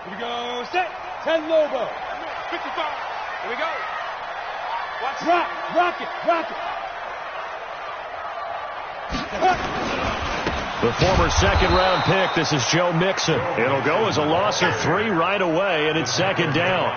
Here we go. Set. 10 Lobo. 55. Here we go. Watch. Rock it. The former second-round pick, this is Joe Mixon. It'll go as a loss of 3 right away, and it's second down.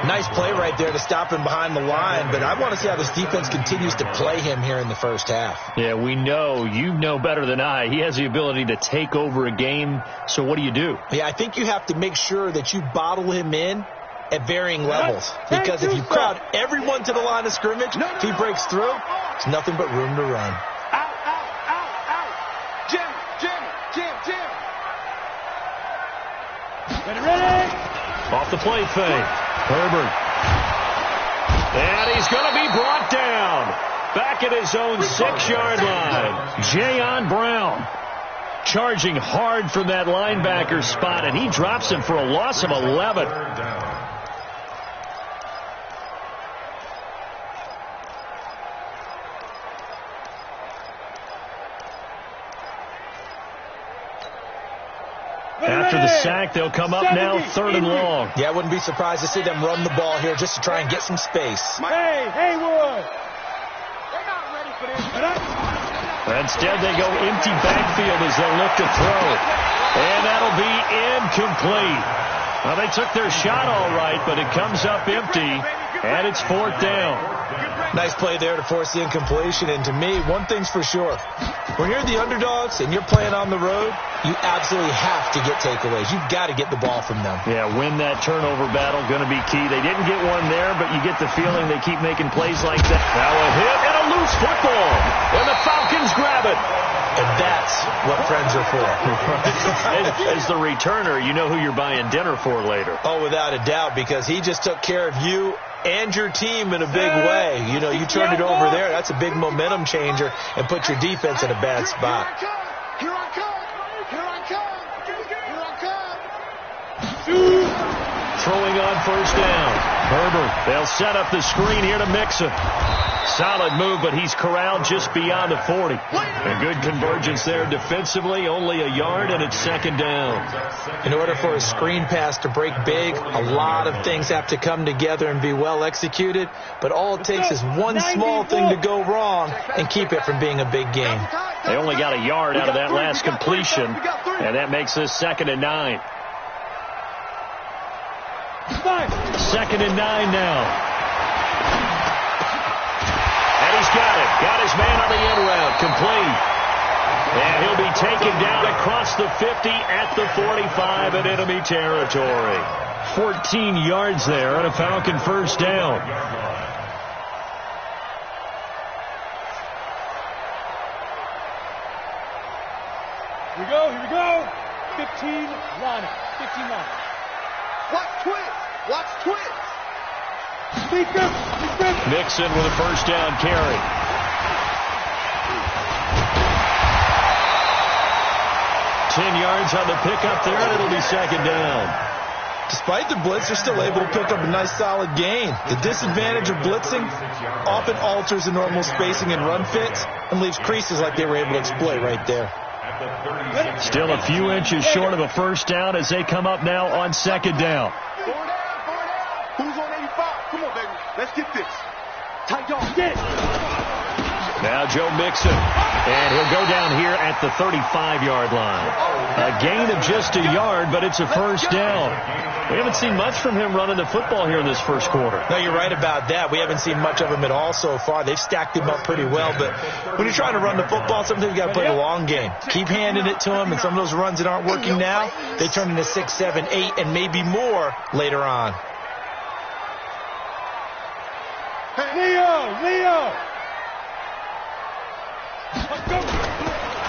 Nice play right there to stop him behind the line, but I want to see how this defense continues to play him here in the first half. Yeah, we know. You know better than I. He has the ability to take over a game, so what do you do? Yeah, I think you have to make sure that you bottle him in at varying levels, because if you crowd everyone to the line of scrimmage, if he breaks through, it's nothing but room to run. Ready. Off the play fake. Herbert. And he's going to be brought down. Back at his own 6-yard line. Jayon Brown charging hard from that linebacker spot, and he drops him for a loss of 11. After the sack, they'll come up now 3rd and long. Yeah, I wouldn't be surprised to see them run the ball here just to try and get some space. Hey, Haywood. They're not ready for this. Instead, they go empty backfield as they look to throw. And that'll be incomplete. Well, they took their shot all right, but it comes up empty, and it's 4th down. Nice play there to force the incompletion. And to me, one thing's for sure. When you're the underdogs and you're playing on the road, you absolutely have to get takeaways. You've got to get the ball from them. Yeah, win that turnover battle, going to be key. They didn't get one there, but you get the feeling they keep making plays like that. Now a hit and a loose football. And the Falcons grab it. And that's what friends are for. As the returner, you know who you're buying dinner for later. Oh, without a doubt, because he just took care of you and your team in a big way. You know, you turned it over there. That's a big momentum changer and put your defense in a bad spot. Here I come. Throwing on 1st down. Herbert. They'll set up the screen here to Mixon. Solid move, but he's corralled just beyond the 40. A good convergence there defensively, only a yard, and it's 2nd down. In order for a screen pass to break big, a lot of things have to come together and be well executed, but all it takes is one small thing to go wrong and keep it from being a big game. They only got a yard out of that last completion, and that makes this 2nd and 9. 2nd and 9 now. And he's got it. Got his man on the end route. Complete. And he'll be taken down across the 50 at the 45 in enemy territory. 14 yards there on a Falcon 1st down. Here we go. 15 line. Watch twitch. Mixon with a 1st down carry. Yards on the pickup there, and it'll be 2nd down. Despite the blitz, they're still able to pick up a nice solid gain. The disadvantage of blitzing often alters the normal spacing and run fits and leaves creases like they were able to exploit right there. Still a few inches short of a 1st down as they come up now on 2nd down. Who's on 85? Come on, baby. Let's get this. Tight dog. Get it. Now Joe Mixon. And he'll go down here at the 35-yard line. A gain of just a yard, but it's a 1st down. We haven't seen much from him running the football here in this 1st quarter. No, you're right about that. We haven't seen much of him at all so far. They've stacked him up pretty well, but when you're trying to run the football, sometimes you got to play the long game. Keep handing it to him, and some of those runs that aren't working now, they turn into 6, 7, 8, and maybe more later on. Leo!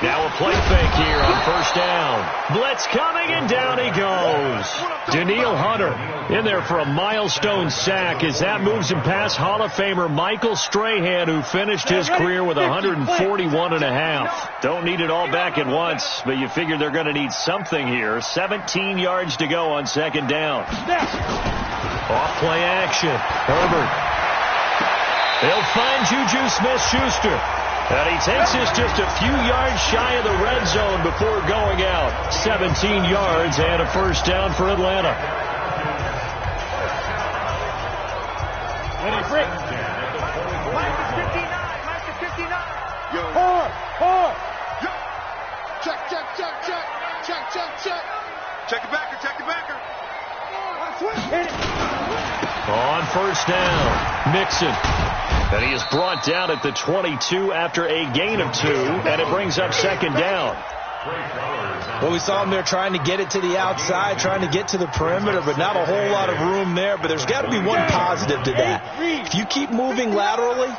Now a play fake here on 1st down. Blitz coming, and down he goes. Daniil Hunter in there for a milestone sack as that moves him past Hall of Famer Michael Strahan, who finished his career with 141.5. Don't need it all back at once, but you figure they're going to need something here. 17 yards to go on 2nd down. Off play action. Herbert. They'll find Juju Smith-Schuster. And he takes us just a few yards shy of the red zone before going out. 17 yards and a 1st down for Atlanta. Check it backer, check it backer. On first down, Mixon. And he is brought down at the 22 after a gain of 2, and it brings up second down. Well, we saw him there trying to get it to the outside, trying to get to the perimeter, but not a whole lot of room there. But there's got to be one positive to that. If you keep moving laterally,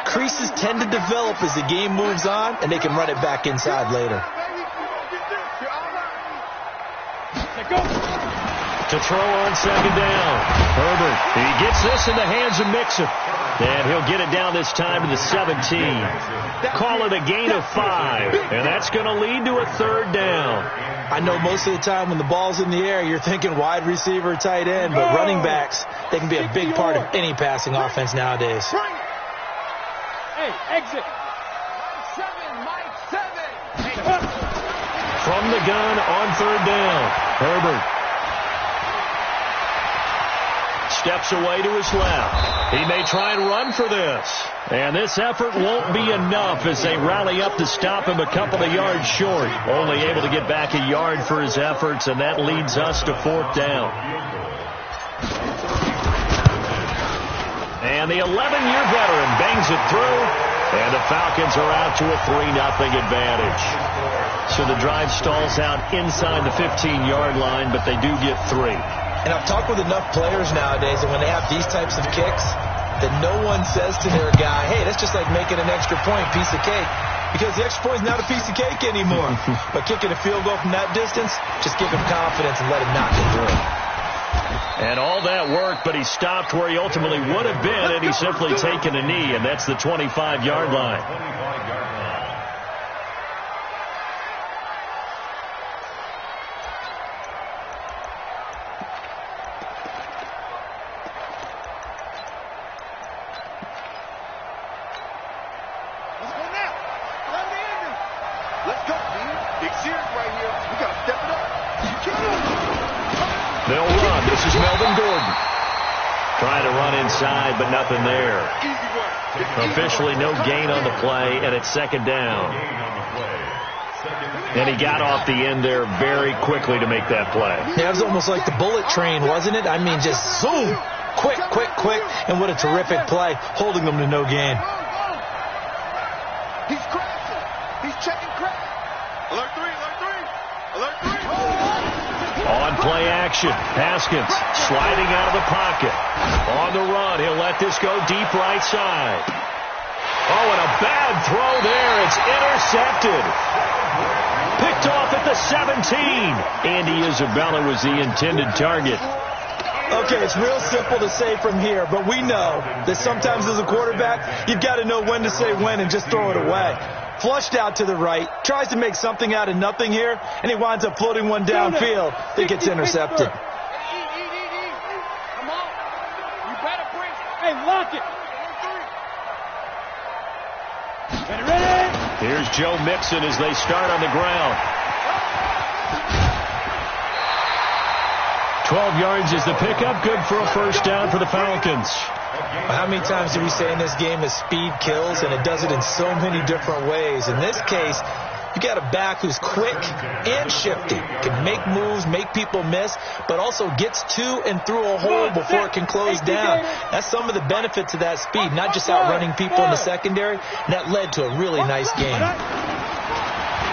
creases tend to develop as the game moves on, and they can run it back inside later. To throw on second down, Herbert. He gets this in the hands of Mixon. And he'll get it down this time to the 17. Call it a gain of 5. And that's going to lead to a third down. I know most of the time when the ball's in the air, you're thinking wide receiver, tight end, but running backs, they can be a big part of any passing offense nowadays. Hey, exit. Mike 7. From the gun on third down, Herbert steps away to his left. He may try and run for this. And this effort won't be enough as they rally up to stop him a couple of yards short. Only able to get back a yard for his efforts, and that leads us to fourth down. And the 11-year veteran bangs it through, and the Falcons are out to a 3-0 advantage. So the drive stalls out inside the 15-yard line, but they do get 3. And I've talked with enough players nowadays, and when they have these types of kicks, that no one says to their guy, hey, that's just like making an extra point, piece of cake. Because the extra point is not a piece of cake anymore. But kicking a field goal from that distance, just give him confidence and let him knock it through. And all that worked, but he stopped where he ultimately would have been, and he's simply taken a knee, and that's the 25-yard line. But nothing there. Officially no gain on the play, and it's second down. And he got off the end there very quickly to make that play. Yeah, it was almost like the bullet train, wasn't it? I mean, just zoom, quick, quick, quick, and what a terrific play, holding them to no gain. He's crashing. He's checking crash. Alert 3, alert 3, alert 3. On play action, Haskins sliding out of the pocket. On the run, he'll let this go deep right side. Oh, and a bad throw there. It's intercepted. Picked off at the 17. Andy Isabella was the intended target. Okay, it's real simple to say from here, but we know that sometimes as a quarterback, you've got to know when to say when and just throw it away. Flushed out to the right, tries to make something out of nothing here, and he winds up floating one downfield that gets intercepted. Come on. You better bring it. Hey, lock it. Ready? Here's Joe Mixon as they start on the ground. 12 yards is the pickup. Good for a first down for the Falcons. How many times do we say in this game that speed kills, and it does it in so many different ways? In this case, you got a back who's quick and shifty, can make moves, make people miss, but also gets to and through a hole before it can close down. That's some of the benefits of that speed, not just outrunning people in the secondary. And that led to a really nice game.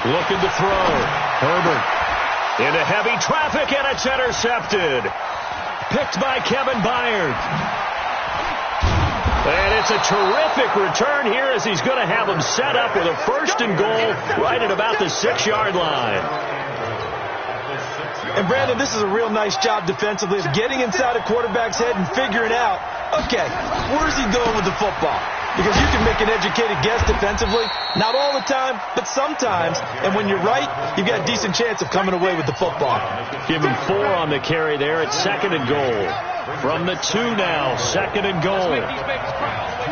Looking to throw. Herbert into heavy traffic, and it's intercepted. Picked by Kevin Byard. And it's a terrific return here as he's going to have him set up with a first and goal right at about the 6-yard line. And, Brandon, this is a real nice job defensively of getting inside a quarterback's head and figuring out, okay, where's he going with the football? Because you can make an educated guess defensively, not all the time, but sometimes. And when you're right, you've got a decent chance of coming away with the football. Give him 4 on the carry there at second and goal. From the 2 now, second and goal. Let's make these babies crawl all the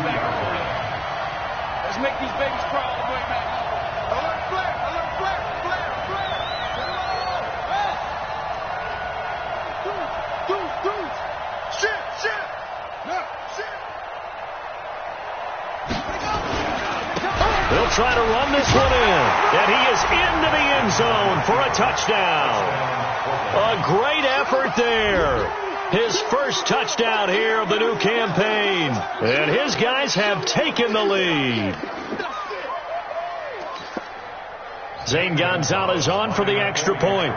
way back. Let's make these babies crawl all the way back. Alert flare, alert flare, flare, flare. Dude. Shit. No, shit. They'll try to run this one in. And he is into the end zone for a touchdown. A great effort there. His first touchdown here of the new campaign. And his guys have taken the lead. Zane Gonzalez on for the extra point.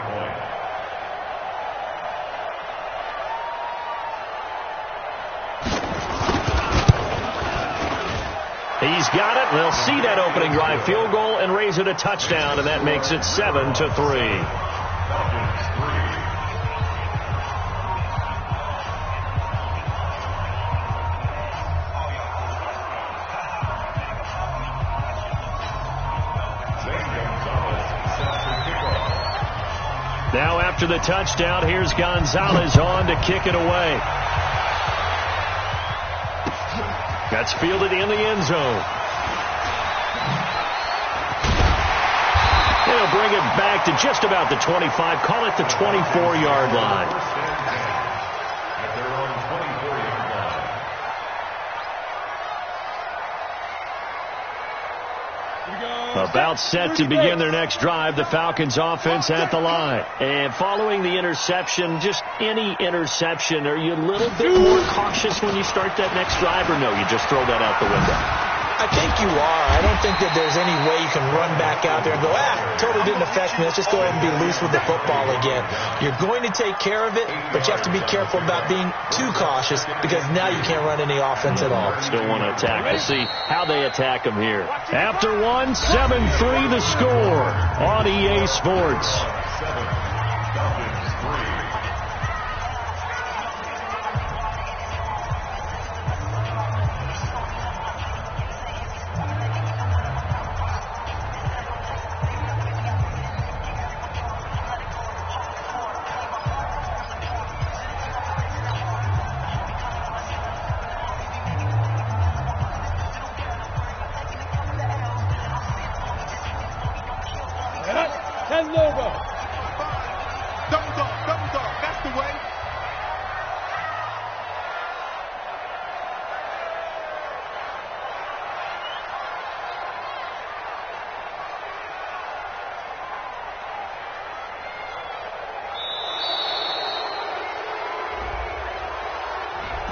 He's got it. They'll see that opening drive field goal and raise it a touchdown, and that makes it 7-3. Now after the touchdown, here's Gonzalez on to kick it away. That's fielded in the end zone. They'll bring it back to just about the 25. Call it the 24-yard line. About set to begin their next drive, the Falcons offense at the line. And following the interception, just any interception, are you a little bit more cautious when you start that next drive, or no, you just throw that out the window? I think you are. I don't think that there's any way you can run back out there and go, totally didn't affect me. Let's just go ahead and be loose with the football again. You're going to take care of it, but you have to be careful about being too cautious because now you can't run any offense at all. Still want to attack. We'll see how they attack them here. After one, 7-3 the score on EA Sports.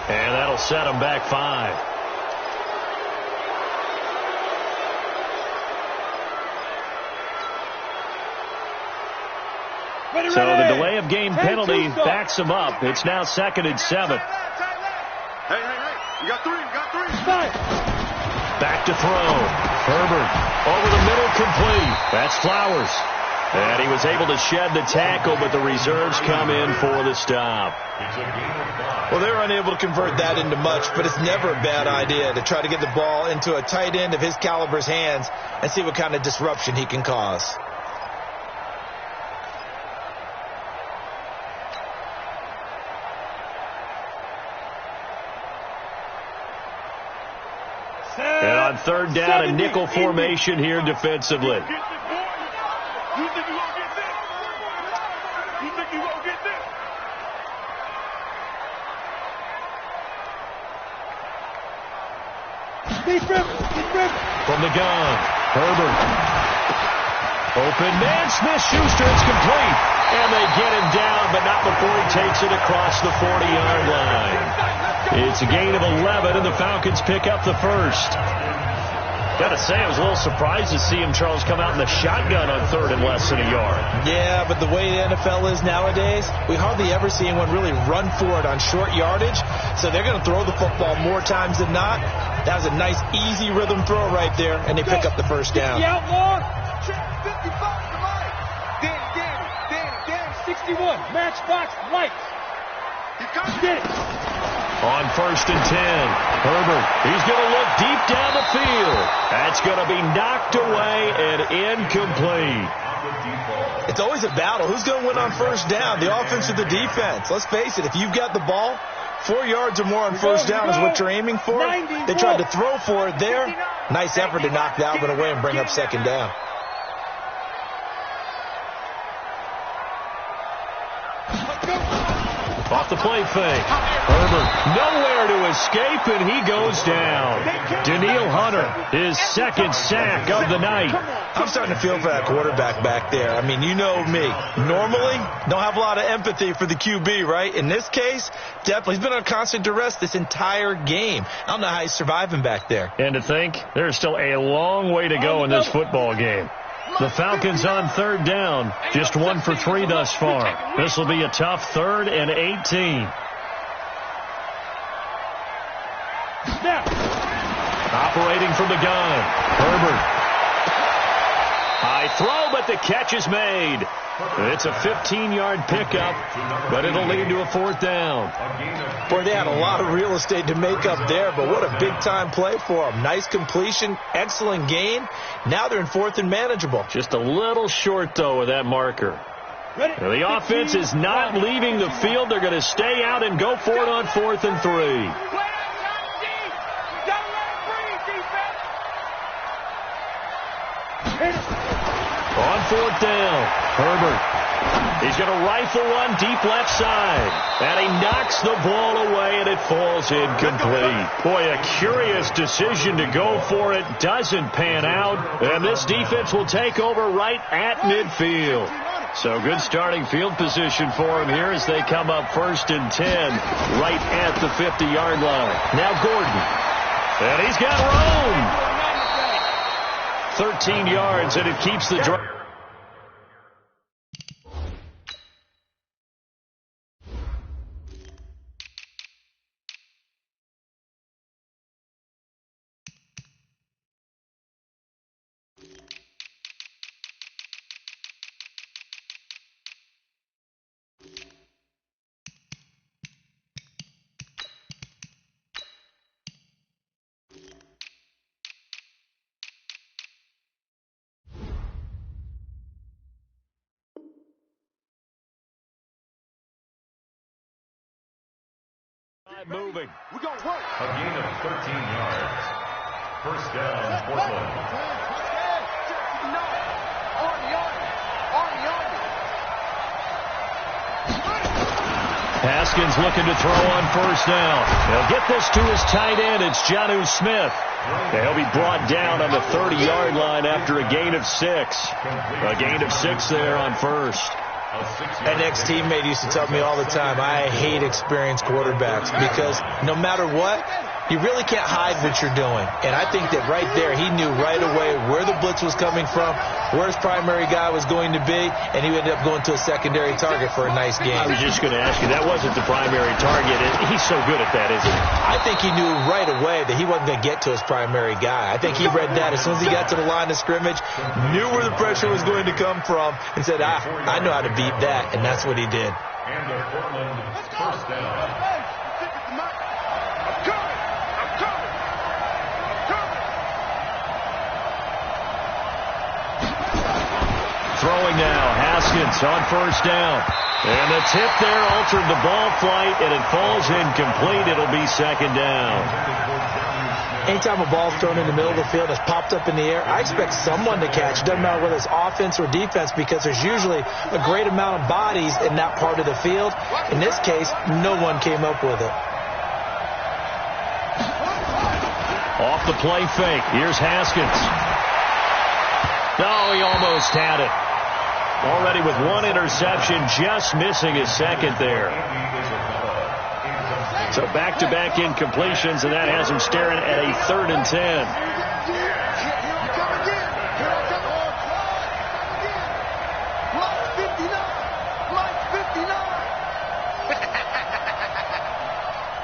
And that'll set them back 5. So the delay of game penalty backs them up. It's now 2nd and 7. Hey, you got three. Back to throw. Herbert over the middle, complete. That's Flowers. And he was able to shed the tackle, but the reserves come in for the stop. Well, they were unable to convert that into much, but it's never a bad idea to try to get the ball into a tight end of his caliber's hands and see what kind of disruption he can cause. And on 3rd down, a nickel formation here defensively. You think you're going to get this? You think you're going to get this? From the gun, Herbert. Open man, Smith-Schuster, it's complete. And they get him down, but not before he takes it across the 40-yard line. It's a gain of 11, and the Falcons pick up the first. Got to say, I was a little surprised to see him, Charles, come out in the shotgun on 3rd and less than a yard. Yeah, but the way the NFL is nowadays, we hardly ever see anyone really run for it on short yardage. So they're going to throw the football more times than not. That was a nice, easy rhythm throw right there, and they pick up the first down. The outlaw. 55 to Mike. Danny, 61. Matchbox lights. Get it. On 1st and 10, Herbert, he's going to look deep down the field. That's going to be knocked away and incomplete. It's always a battle. Who's going to win on 1st down, the offense or the defense? Let's face it, if you've got the ball, 4 yards or more on 1st down is what you're aiming for. They tried to throw for it there. Nice effort to knock that one away and bring up 2nd down. Off the play fake. Herbert nowhere to escape, and he goes down. Daniil Hunter his second sack of the night. I'm starting to feel for that quarterback back there. I mean, you know me. Normally, don't have a lot of empathy for the QB, right? In this case, definitely. He's been on constant duress this entire game. I don't know how he's surviving back there. And to think, there's still a long way to go in this football game. The Falcons on third down, just 1 for 3 thus far. This will be a tough 3rd and 18. Operating from the gun, Herbert. High throw, but the catch is made. It's a 15-yard pickup, but it'll lead to a 4th down. Boy, they had a lot of real estate to make up there, but what a big-time play for them. Nice completion, excellent gain. Now they're in 4th and manageable. Just a little short, though, with that marker. The offense is not leaving the field. They're going to stay out and go for it on 4th and 3. On 4th down, Herbert. He's going to rifle one deep left side. And he knocks the ball away, and it falls incomplete. Boy, a curious decision to go for it. Doesn't pan out. And this defense will take over right at midfield. So good starting field position for him here as they come up 1st and 10 right at the 50-yard line. Now Gordon. And he's got room. 13 yards, and it keeps the drive. Moving. We're going to work. A gain of 13 yards. 1st down, Portland. Haskins looking to throw on 1st down. He'll get this to his tight end. It's Jonnu Smith. He'll be brought down on the 30-yard line after a gain of 6. A gain of 6 there on 1st. An ex-teammate used to tell me all the time, I hate experienced quarterbacks because no matter what, you really can't hide what you're doing. And I think that right there, he knew right away where the blitz was coming from, where his primary guy was going to be, and he ended up going to a secondary target for a nice game. I was just going to ask you, that wasn't the primary target. He's so good at that, isn't he? I think he knew right away that he wasn't going to get to his primary guy. I think he read that as soon as he got to the line of scrimmage, knew where the pressure was going to come from, and said, I know how to beat that, and that's what he did. And the Portland 1st down. Throwing now, Haskins on 1st down. And the tip there altered the ball flight, and it falls incomplete. It'll be 2nd down. Anytime a ball's thrown in the middle of the field, it's popped up in the air, I expect someone to catch. It doesn't matter whether it's offense or defense because there's usually a great amount of bodies in that part of the field. In this case, no one came up with it. Off the play fake. Here's Haskins. No, he almost had it. Already with 1 interception, just missing his 2nd there. So back-to-back incompletions, and that has him staring at a 3rd and 10.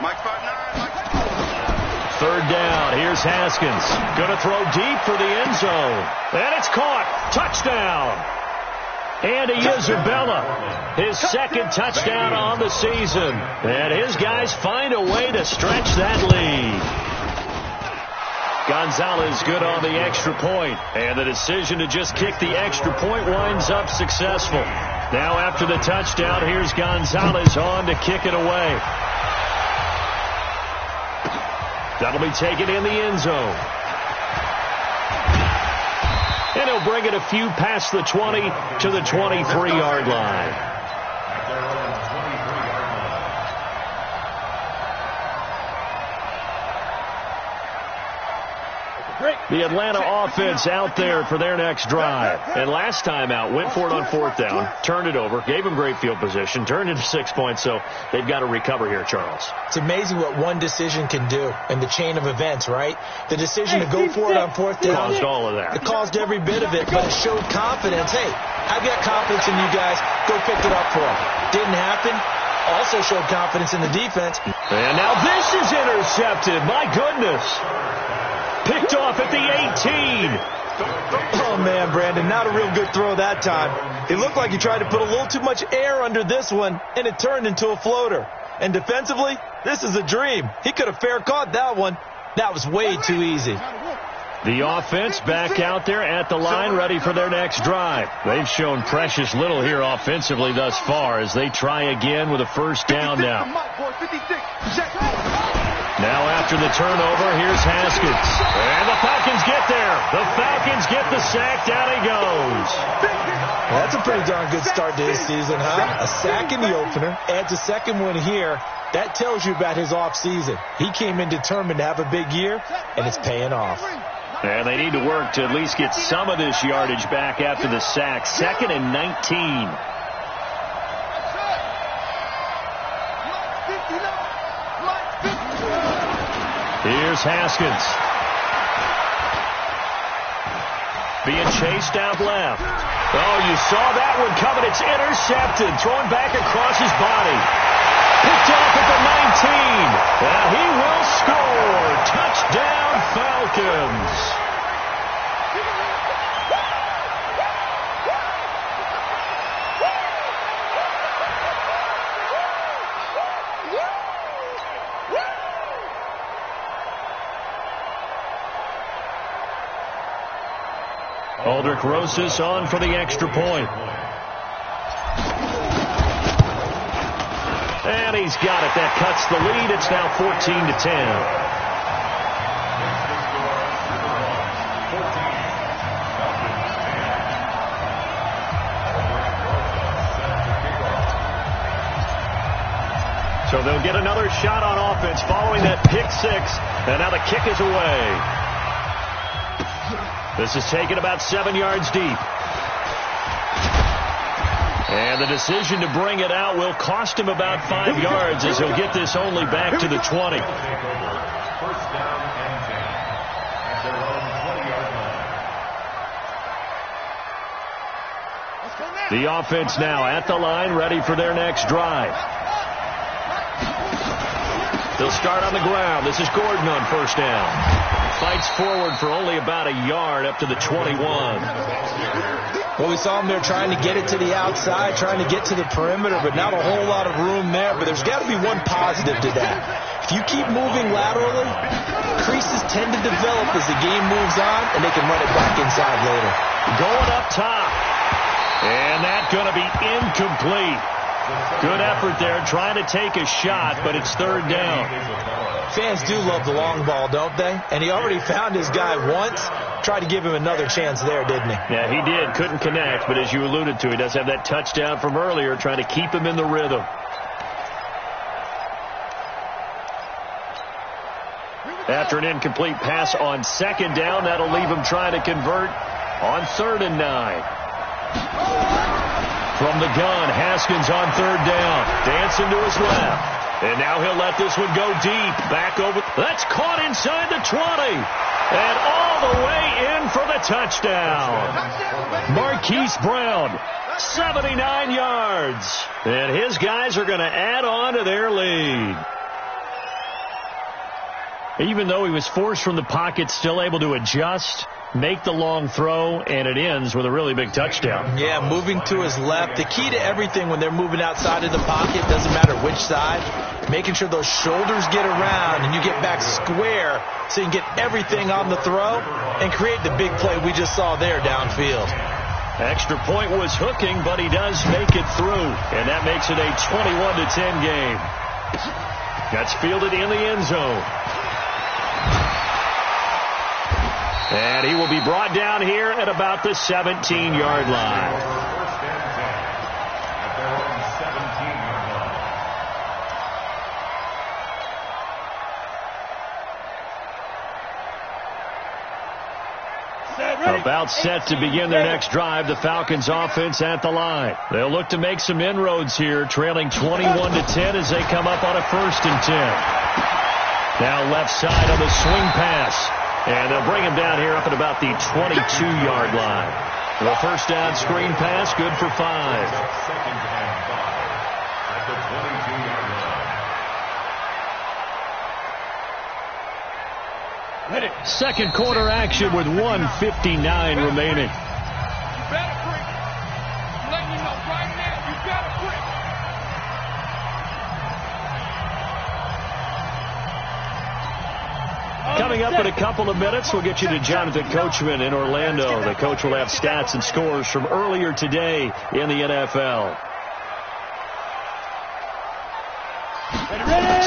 Mike 5'9". 3rd down. Here's Haskins. Going to throw deep for the end zone. And it's caught. Touchdown. Andy Isabella, his 2nd touchdown on the season. And his guys find a way to stretch that lead. Gonzalez good on the extra point. And the decision to just kick the extra point winds up successful. Now after the touchdown, here's Gonzalez on to kick it away. That'll be taken in the end zone. And he'll bring it a few past the 20 to the 23-yard line. The Atlanta offense out there for their next drive. And last time out, went for it on 4th down, turned it over, gave them great field position, turned into 6 points, so they've got to recover here, Charles. It's amazing what one decision can do in the chain of events, right? The decision to go for it on 4th down. Caused all of that. It caused every bit of it, but it showed confidence. Hey, I've got confidence in you guys. Go pick it up for them. Didn't happen. Also showed confidence in the defense. And now this is intercepted. My goodness. Picked off at the 18. Oh, man, Brandon, not a real good throw that time. It looked like he tried to put a little too much air under this one, and it turned into a floater. And defensively, this is a dream. He could have fair caught that one. That was way too easy. The offense back out there at the line, ready for their next drive. They've shown precious little here offensively thus far as they try again with a 1st down now. Now after the turnover, here's Haskins. And the Falcons get there. The Falcons get the sack. Down he goes. Well, that's a pretty darn good start to his season, huh? A sack in the opener, adds a second one here. That tells you about his offseason. He came in determined to have a big year, and it's paying off. And they need to work to at least get some of this yardage back after the sack. 2nd and 19. Here's Haskins. Being chased out left. Oh, you saw that one coming. It's intercepted. Thrown back across his body. Picked off at the 19. And he will score. Touchdown, Falcons. Aldrich Rosas on for the extra point. And he's got it. That cuts the lead. It's now 14-10. So they'll get another shot on offense following that pick 6. And now the kick is away. This is taken about 7 yards deep. And the decision to bring it out will cost him about 5 yards as he'll get this only back to the 20. The offense now at the line, ready for their next drive. They'll start on the ground. This is Gordon on 1st down. Fights forward for only about a yard up to the 21. Well, we saw him there trying to get it to the outside, trying to get to the perimeter, but not a whole lot of room there. But there's got to be one positive to that. If you keep moving laterally, creases tend to develop as the game moves on, and they can run it back inside later. Going up top. And that's going to be incomplete. Good effort there, trying to take a shot, but it's 3rd down. Fans do love the long ball, don't they? And he already found his guy once. Tried to give him another chance there, didn't he? Yeah, he did. Couldn't connect, but as you alluded to, he does have that touchdown from earlier, trying to keep him in the rhythm. After an incomplete pass on 2nd down, that'll leave him trying to convert on 3rd and 9. From the gun, Haskins on 3rd down. Dancing to his left. And now he'll let this one go deep. Back over. That's caught inside the 20. And all the way in for the touchdown. Marquise Brown, 79 yards. And his guys are going to add on to their lead. Even though he was forced from the pocket, still able to adjust, make the long throw, and it ends with a really big touchdown. Yeah, moving to his left. The key to everything when they're moving outside of the pocket, doesn't matter which side, making sure those shoulders get around and you get back square so you can get everything on the throw and create the big play we just saw there downfield. Extra point was hooking, but he does make it through, and that makes it a 21-10 game. That's fielded in the end zone. And he will be brought down here at about the 17-yard line. About set to begin their next drive, the Falcons offense at the line. They'll look to make some inroads here, trailing 21-10 as they come up on a 1st and 10. Now left side on the swing pass. And they'll bring him down here up at about the 22-yard line. The first down screen pass, good for 5. Second quarter action with 1:59 remaining. Coming up in a couple of minutes, we'll get you to Jonathan Coachman in Orlando. The coach will have stats and scores from earlier today in the NFL.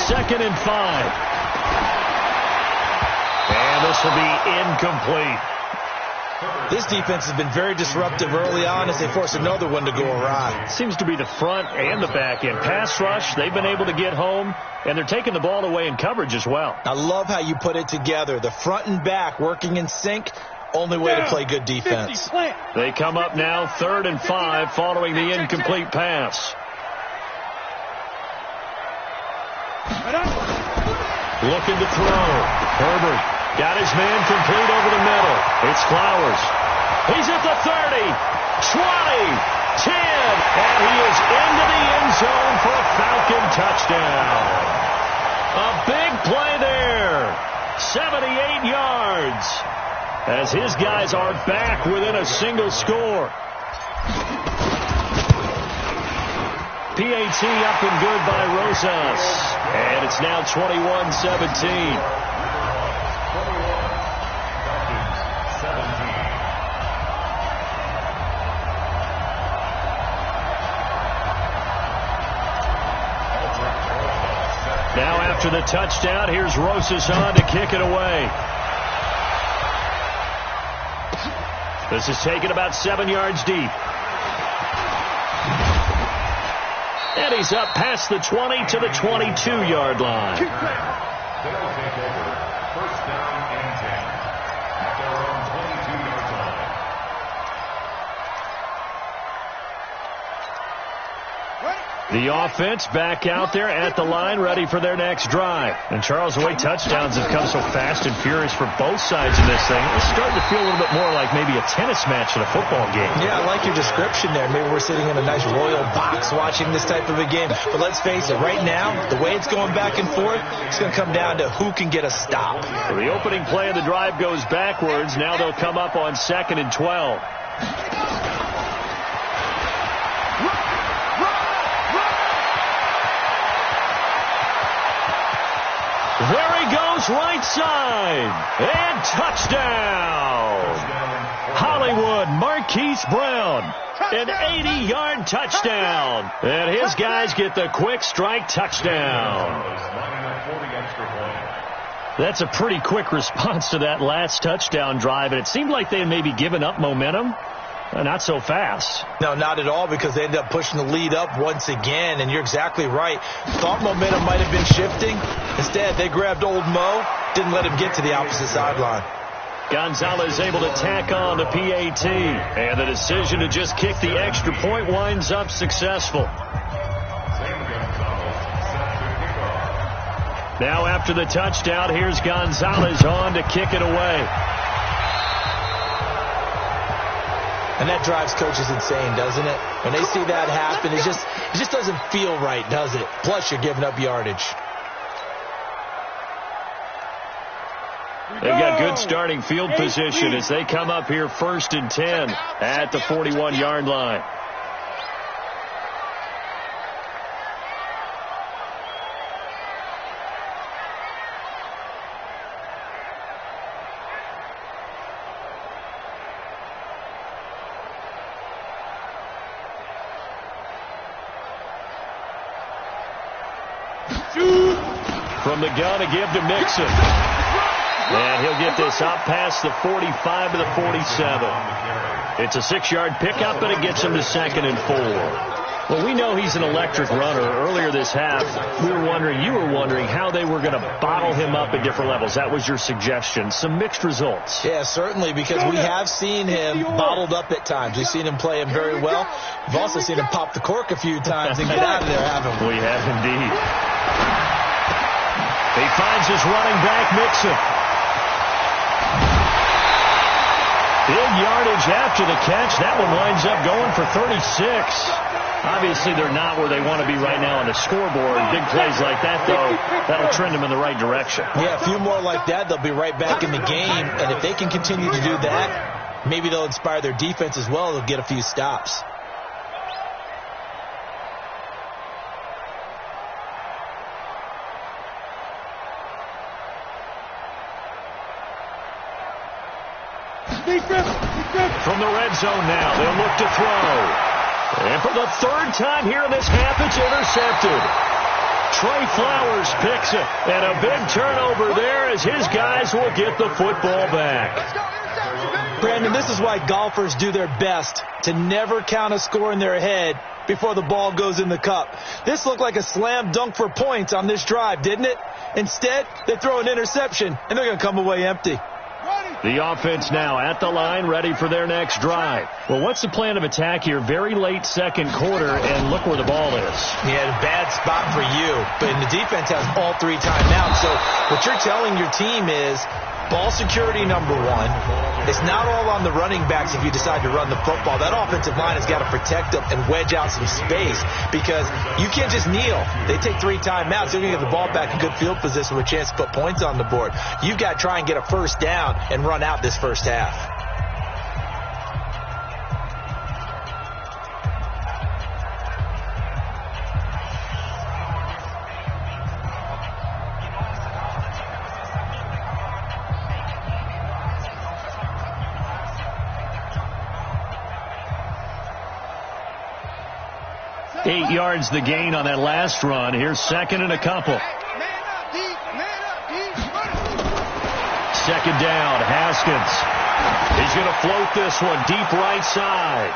2nd and 5. And this will be incomplete. This defense has been very disruptive early on as they force another one to go awry. Seems to be the front and the back end. Pass rush, they've been able to get home, and they're taking the ball away in coverage as well. I love how you put it together. The front and back working in sync, only way to play good defense. They come up now 3rd and 5 following the incomplete pass. Looking to throw. Herbert got his man complete over the middle. It's Flowers. He's at the 30, 20, 10, and he is into the end zone for a Falcon touchdown. A big play there. 78 yards. As his guys are back within a single score. PAT up and good by Rosas. And it's now 21-17. Now after the touchdown, here's Rosas on to kick it away. This is taken about 7 yards deep. And he's up past the 20 to the 22-yard line. They'll take over. 1st down and 10. At their own 22-yard line. The offense back out there at the line, ready for their next drive. And Charles, the way touchdowns have come so fast and furious for both sides of this thing, it's starting to feel a little bit more like maybe a tennis match in a football game. Yeah, I like your description there. Maybe we're sitting in a nice royal box watching this type of a game. But let's face it, right now, the way it's going back and forth, it's going to come down to who can get a stop. So the opening play of the drive goes backwards. Now they'll come up on 2nd and 12. There he goes, right side, and touchdown. Hollywood Marquise Brown, an 80-yard touchdown. And his guys get the quick strike touchdown. That's a pretty quick response to that last touchdown drive, and it seemed like they had maybe given up momentum. Not so fast. No, not at all, because they ended up pushing the lead up once again, and you're exactly right. Thought momentum might have been shifting. Instead, they grabbed old Mo, didn't let him get to the opposite sideline. Gonzalez able to tack on the PAT, and the decision to just kick the extra point winds up successful. Now after the touchdown, here's Gonzalez on to kick it away. And that drives coaches insane, doesn't it? When they see that happen, it just doesn't feel right, does it? Plus, you're giving up yardage. They've got good starting field position as they come up here 1st and 10 at the 41-yard line. From the gun to give to Mixon. And he'll get this up past the 45 to the 47. It's a 6-yard pickup, and it gets him to 2nd and 4. Well, we know he's an electric runner. Earlier this half, you were wondering how they were going to bottle him up at different levels. That was your suggestion. Some mixed results. Yeah, certainly, because we have seen him bottled up at times. We've seen him play him very well. We've also seen him pop the cork a few times and get out of there, haven't we? We have indeed. He finds his running back, Mixon. Big yardage after the catch. That one winds up going for 36. Obviously, they're not where they want to be right now on the scoreboard. Big plays like that, though, that'll trend them in the right direction. Yeah, a few more like that, they'll be right back in the game. And if they can continue to do that, maybe they'll inspire their defense as well. They'll get a few stops. From the red zone now, they'll look to throw. And for the third time here in this half, it's intercepted. Trey Flowers picks it. And a big turnover there as his guys will get the football back. Brandon, this is why golfers do their best to never count a score in their head before the ball goes in the cup. This looked like a slam dunk for points on this drive, didn't it? Instead, they throw an interception, and they're going to come away empty. The offense now at the line, ready for their next drive. Well, what's the plan of attack here? Very late second quarter, and look where the ball is. Yeah, a bad spot for you, but the defense has all three timeouts. So what you're telling your team is ball security, number one. It's not all on the running backs if you decide to run the football. That offensive line has got to protect them and wedge out some space because you can't just kneel. They take three timeouts. They're going to get the ball back in good field position with a chance to put points on the board. You've got to try and get a first down and run out this first half. Eight yards the gain on that last run. Here's second and a couple. Second down, Haskins. He's going to float this one deep right side.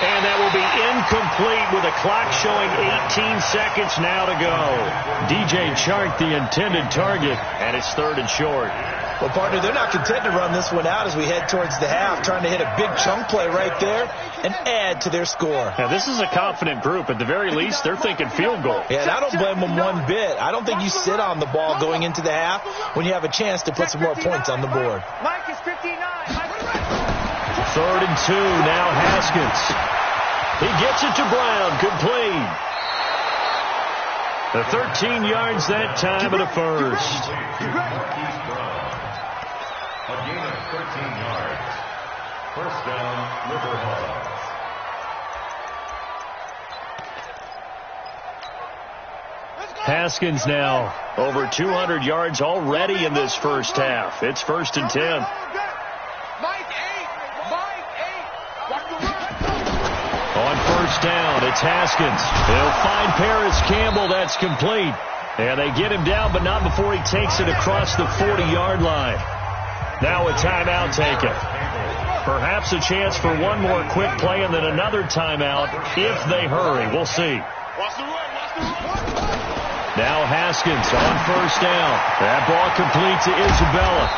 And that will be incomplete with a clock showing 18 seconds now to go. DJ Chark, the intended target, and it's third and short. Well, partner, they're not content to run this one out as we head towards the half, trying to hit a big chunk play right there and add to their score. Now, this is a confident group. At the very least, they're thinking field goal. Yeah, and I don't blame them one bit. I don't think you sit on the ball going into the half when you have a chance to put some more points on the board. Mike is 59. Third and two, now Haskins. He gets it to Brown, complete. The 13 yards that time and a first. A gain of 13 yards. First down, River Hogs. Haskins now over 200 yards already in this first half. It's first and 10. On first down, it's Haskins. They'll find Paris Campbell. That's complete. And they get him down, but not before he takes it across the 40-yard line. Now a timeout taken. Perhaps a chance for one more quick play and then another timeout if they hurry. We'll see. Now Haskins on first down. That ball complete to Isabella.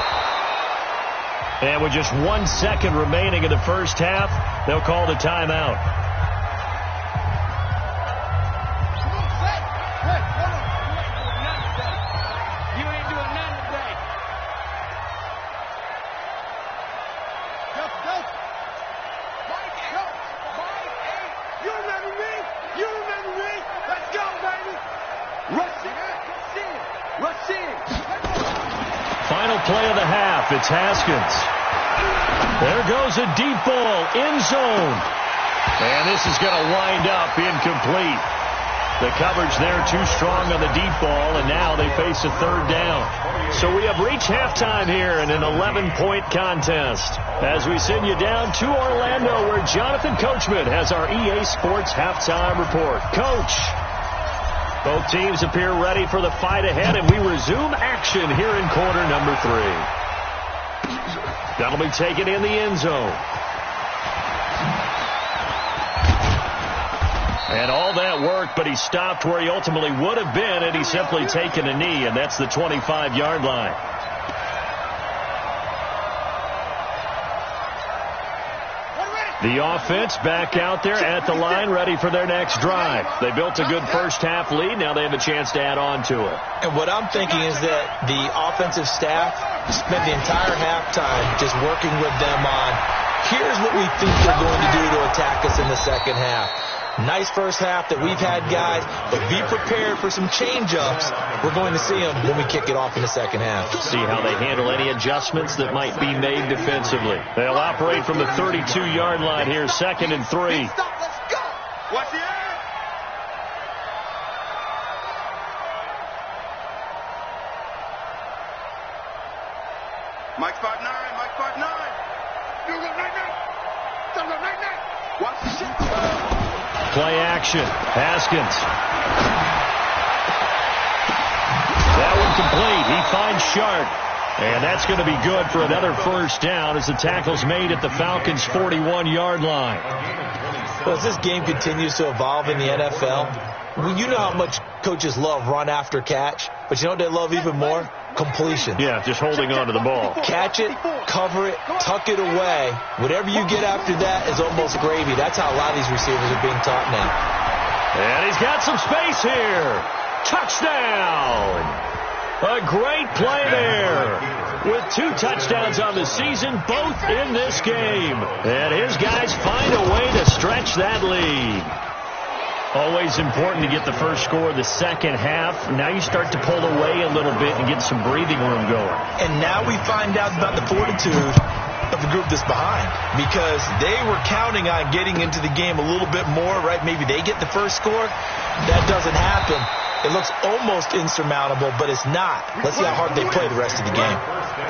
And with just 1 second remaining in the first half, they'll call the timeout. Final play of the half. It's Haskins. There goes a deep ball, end zone. And this is going to wind up incomplete. The coverage there too strong on the deep ball, and now they face a third down. So we have reached halftime here in an 11-point contest. As we send you down to Orlando, where Jonathan Coachman has our EA Sports halftime report. Coach. Both teams appear ready for the fight ahead, and we resume action here in quarter number 3. That'll be taken in the end zone. And all that work, but he stopped where he ultimately would have been had he simply taken a knee, and that's the 25-yard line. The offense back out there at the line, ready for their next drive. They built a good first-half lead. Now they have a chance to add on to it. And what I'm thinking is that the offensive staff spent the entire halftime just working with them on, here's what we think they're going to do to attack us in the second half. Nice first half that we've had, guys, but be prepared for some change-ups. We're going to see them when we kick it off in the second half. See how they handle any adjustments that might be made defensively. They'll operate from the 32-yard line here, 2nd and 3. Let's go. Watch the air. Mike 5'9", Mike 5'9". You go night. Watch the shit. Play action. Haskins. That one complete. He finds Sharp. And that's going to be good for another first down as the tackle's made at the Falcons' 41-yard line. Well, as this game continues to evolve in the NFL, you know how much coaches love run after catch, but you know what they love even more? Completion. Yeah, just holding on to the ball. Catch it, cover it, tuck it away. Whatever you get after that is almost gravy. That's how a lot of these receivers are being taught now. And he's got some space here. Touchdown! A great play there. With 2 touchdowns on the season, both in this game. And his guys find a way to stretch that lead. Always important to get the first score of the second half. Now you start to pull away a little bit and get some breathing room going. And now we find out about the fortitude of the group that's behind, because they were counting on getting into the game a little bit more, right? Maybe they get the first score. That doesn't happen. It looks almost insurmountable, but it's not. Let's see how hard they play the rest of the game.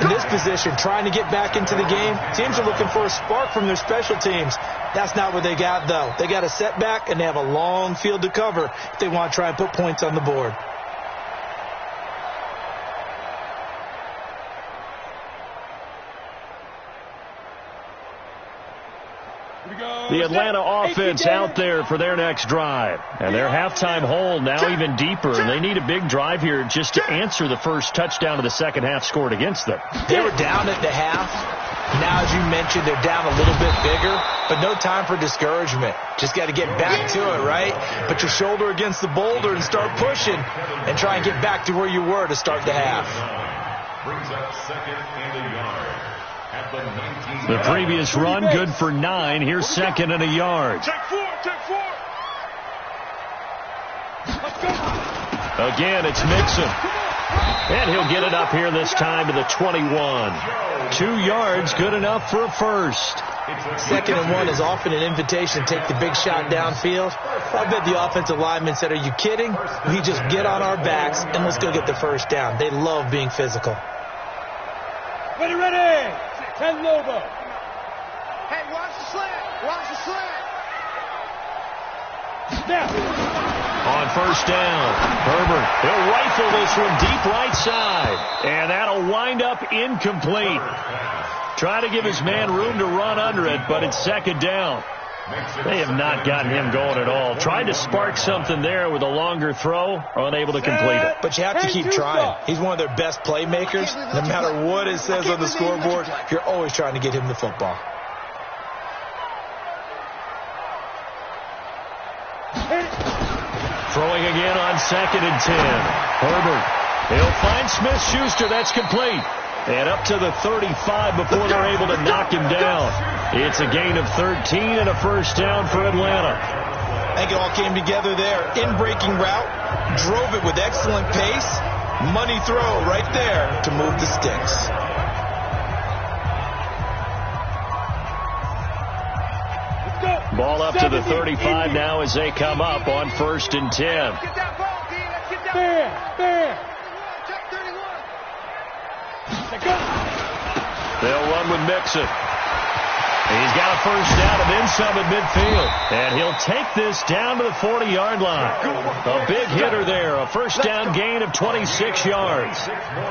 In this position, trying to get back into the game, teams are looking for a spark from their special teams. That's not what they got, though. They got a setback, and they have a long field to cover if they want to try and put points on the board. The Atlanta offense out there for their next drive. And their halftime hole now even deeper. And they need a big drive here just to answer the first touchdown of the second half scored against them. They were down at the half. Now, as you mentioned, they're down a little bit bigger, but no time for discouragement. Just got to get back to it, right? Put your shoulder against the boulder and start pushing and try and get back to where you were to start the half. Brings up 2nd and a yard. The previous run, good for 9. Here's 2nd and a yard. Check 4. Let's go. Again, it's Mixon. And he'll get it up here this time to the 21. 2 yards, good enough for a first. 2nd and 1 is often an invitation to take the big shot downfield. I bet the offensive lineman said, are you kidding? We just get on our backs and let's go get the first down. They love being physical. Ready. 10 Lobo. Hey, watch the slant. Snap. On first down, Herbert, he'll rifle this one deep right side. And that'll wind up incomplete. Try to give his man room to run under it, but it's 2nd down. They have not gotten him going at all. Tried to spark something there with a longer throw, unable to complete it. But you have to keep trying. He's one of their best playmakers. No matter what it says on the scoreboard, you're always trying to get him the football. Throwing again on 2nd and 10. Herbert, he'll find Smith-Schuster. That's complete. And up to the 35 before they're able to knock him down. It's a gain of 13 and a first down for Atlanta. I think it all came together there. In-breaking route, drove it with excellent pace. Money throw right there to move the sticks. Ball up to the 35 now as they come up on 1st and 10. Get that ball, D. Let's get that ball. They'll run with Mixon. He's got a first down and then some at midfield. And he'll take this down to the 40-yard line. A big hitter there. A first down gain of 26 yards.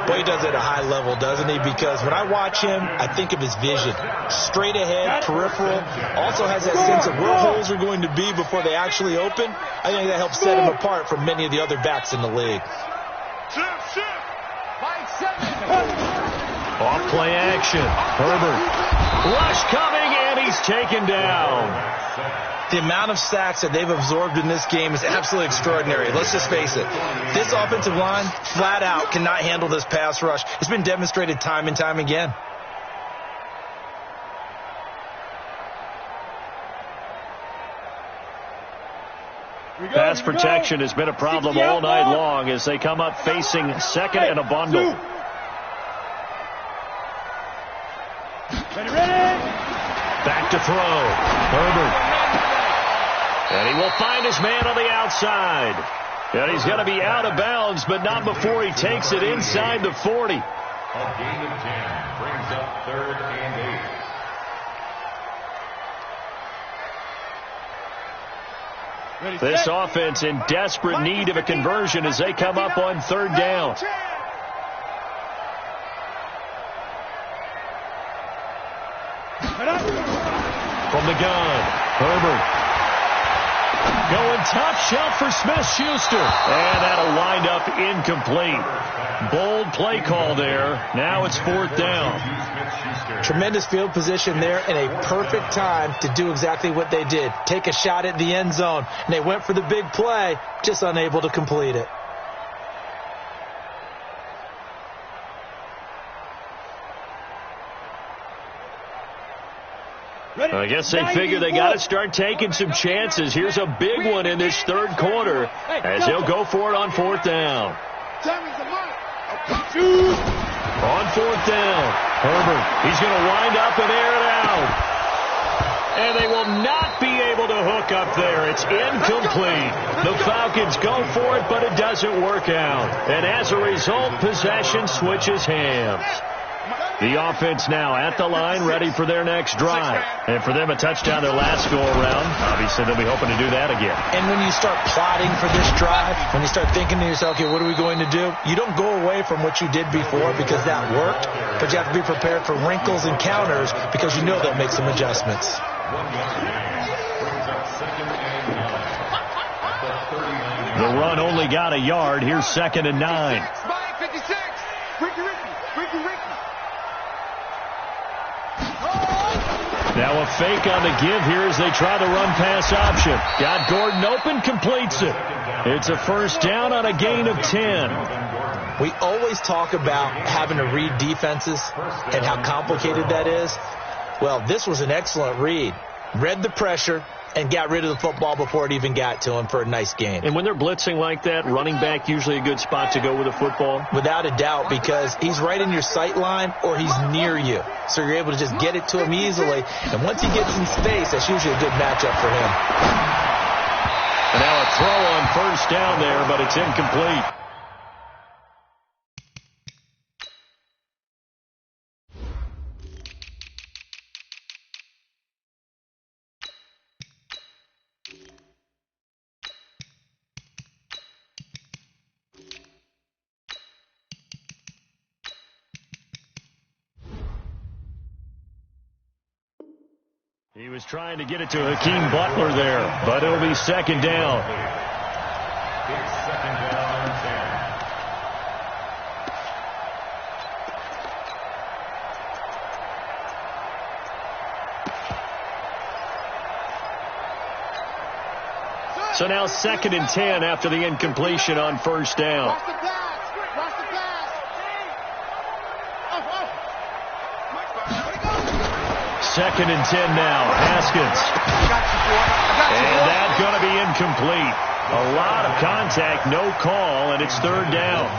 Well, he does it at a high level, doesn't he? Because when I watch him, I think of his vision. Straight ahead, peripheral. Also has that sense of where holes are going to be before they actually open. I think that helps set him apart from many of the other backs in the league. Off play action. Herbert. Rush coming, and he's taken down. The amount of sacks that they've absorbed in this game is absolutely extraordinary. Let's just face it. This offensive line, flat out, cannot handle this pass rush. It's been demonstrated time and time again. Pass protection has been a problem all night long as they come up facing second and a bundle. Back to throw. Herbert. And he will find his man on the outside. And he's going to be out of bounds, but not before he takes it inside the 40. A gain of 10 brings up 3rd and 8. This offense in desperate need of a conversion as they come up on 3rd down. From the gun, Herbert. Going tough shot for Smith-Schuster. And that'll wind up incomplete. Bold play call there. Now it's 4th down. Tremendous field position there and a perfect time to do exactly what they did. Take a shot at the end zone. And they went for the big play, just unable to complete it. I guess they figure they got to start taking some chances. Here's a big one in this 3rd quarter as he'll go for it on 4th down. On 4th down, Herbert. He's going to wind up and air it out. And they will not be able to hook up there. It's incomplete. The Falcons go for it, but it doesn't work out. And as a result, possession switches hands. The offense now at the line, ready for their next drive. And for them, a touchdown their last go-around. Obviously, they'll be hoping to do that again. And when you start plotting for this drive, when you start thinking to yourself, okay, what are we going to do? You don't go away from what you did before because that worked, but you have to be prepared for wrinkles and counters because you know they'll make some adjustments. The run only got a yard. Here's 2nd and 9. Now a fake on the give here as they try the run-pass option. Got Gordon open, completes it. It's a first down on a gain of 10. We always talk about having to read defenses and how complicated that is. Well, this was an excellent read. Read the pressure and got rid of the football before it even got to him for a nice gain. And when they're blitzing like that, running back usually a good spot to go with the football? Without a doubt, because he's right in your sight line or he's near you. So you're able to just get it to him easily. And once he gets in space, that's usually a good matchup for him. And now a throw on first down there, but it's incomplete. He was trying to get it to Hakeem Butler there, but it'll be 2nd down. It's 2nd down and 10. So now 2nd and 10 after the incompletion on first down. Watch the pass. 2nd and 10 now. Haskins. And that's going to be incomplete. A lot of contact, no call, and it's 3rd down.